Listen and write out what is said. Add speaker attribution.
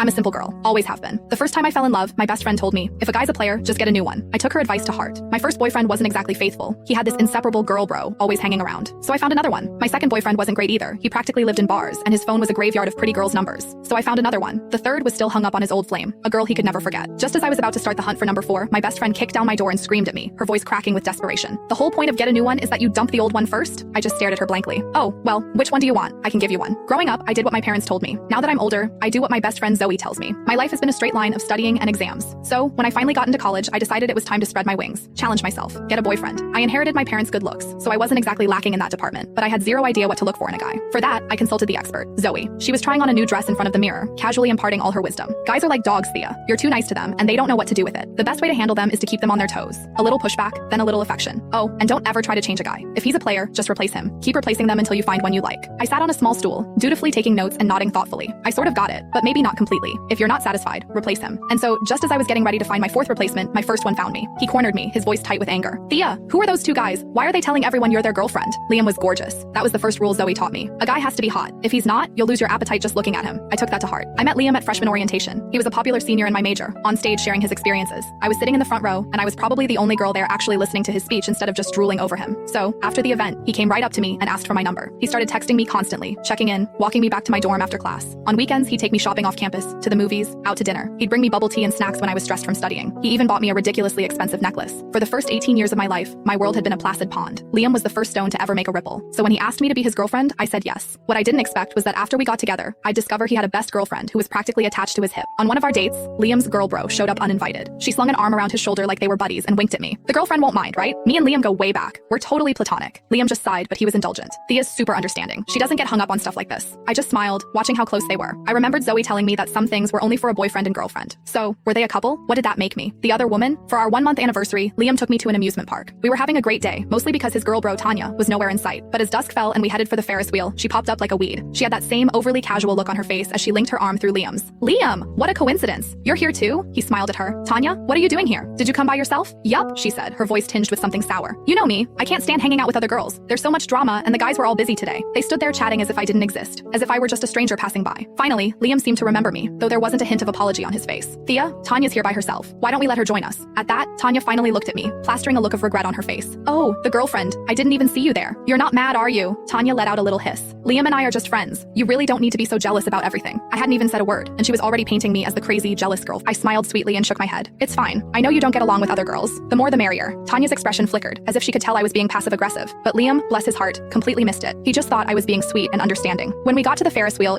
Speaker 1: I'm a simple girl, always have been. The first time I fell in love, my best friend told me, if a guy's a player, just get a new one. I took her advice to heart. My first boyfriend wasn't exactly faithful. He had this inseparable girl bro, always hanging around. So I found another one. My second boyfriend wasn't great either. He practically lived in bars, and his phone was a graveyard of pretty girls' numbers. So I found another one. The third was still hung up on his old flame, a girl he could never forget. Just as I was about to start the hunt for number 4, my best friend kicked down my door and screamed at me, her voice cracking with desperation. The whole point of get a new one is that you dump the old one first? I just stared at her blankly. Oh, well, which one do you want? I can give you one. Growing up, I did what my parents told me. Now that I'm older, I do what my best friend Zoe tells me. My life has been a straight line of studying and exams. So, when I finally got into college, I decided it was time to spread my wings, challenge myself, get a boyfriend. I inherited my parents' good looks, so I wasn't exactly lacking in that department, but I had zero idea what to look for in a guy. For that, I consulted the expert, Zoe. She was trying on a new dress in front of the mirror, casually imparting all her wisdom. Guys are like dogs, Thea. You're too nice to them, and they don't know what to do with it. The best way to handle them is to keep them on their toes. A little pushback, then a little affection. Oh, and don't ever try to change a guy. If he's a player, just replace him. Keep replacing them until you find one you like. I sat on a small stool, dutifully taking notes and nodding thoughtfully. I sort of got it, but maybe not completely. If you're not satisfied, replace him. And so, just as I was getting ready to find my fourth replacement, my first one found me. He cornered me, his voice tight with anger. Thea, who are those two guys? Why are they telling everyone you're their girlfriend? Liam was gorgeous. That was the first rule Zoe taught me. A guy has to be hot. If he's not, you'll lose your appetite just looking at him. I took that to heart. I met Liam at freshman orientation. He was a popular senior in my major, on stage sharing his experiences. I was sitting in the front row, and I was probably the only girl there actually listening to his speech instead of just drooling over him. So, after the event, he came right up to me and asked for my number. He started texting me constantly, checking in, walking me back to my dorm after class. On weekends, he'd take me shopping off campus, to the movies, out to dinner. He'd bring me bubble tea and snacks when I was stressed from studying. He even bought me a ridiculously expensive necklace. For the first 18 years of my life, my world had been a placid pond. Liam was the first stone to ever make a ripple. So when he asked me to be his girlfriend, I said yes. What I didn't expect was that after we got together, I'd discover he had a best girlfriend who was practically attached to his hip. On one of our dates, Liam's girl bro showed up uninvited. She slung an arm around his shoulder like they were buddies and winked at me. The girlfriend won't mind, right? Me and Liam go way back. We're totally platonic. Liam just sighed, but he was indulgent. Thea's super understanding. She doesn't get hung up on stuff like this. I just smiled, watching how close they were. I remembered Zoe telling me that some things were only for a boyfriend and girlfriend. So, were they a couple? What did that make me? The other woman? For our 1-month anniversary, Liam took me to an amusement park. We were having a great day, mostly because his girl bro Tanya was nowhere in sight. But as dusk fell and we headed for the Ferris wheel, she popped up like a weed. She had that same overly casual look on her face as she linked her arm through Liam's. Liam, what a coincidence. You're here too? He smiled at her. Tanya, what are you doing here? Did you come by yourself? Yup, she said, her voice tinged with something sour. You know me, I can't stand hanging out with other girls. There's so much drama and the guys were all busy today. They stood there chatting as if I didn't exist, as if I were just a stranger passing by. Finally, Liam seemed to remember me, though there wasn't a hint of apology on his face. Thea, Tanya's here by herself. Why don't we let her join us? At that, Tanya finally looked at me, plastering a look of regret on her face. Oh, the girlfriend. I didn't even see you there. You're not mad, are you? Tanya let out a little hiss. Liam and I are just friends. You really don't need to be so jealous about everything. I hadn't even said a word, and she was already painting me as the crazy, jealous girl. I smiled sweetly and shook my head. It's fine. I know you don't get along with other girls. The more the merrier. Tanya's expression flickered, as if she could tell I was being passive-aggressive. But Liam, bless his heart, completely missed it. He just thought I was being sweet and understanding. When we got to the Ferris wheel,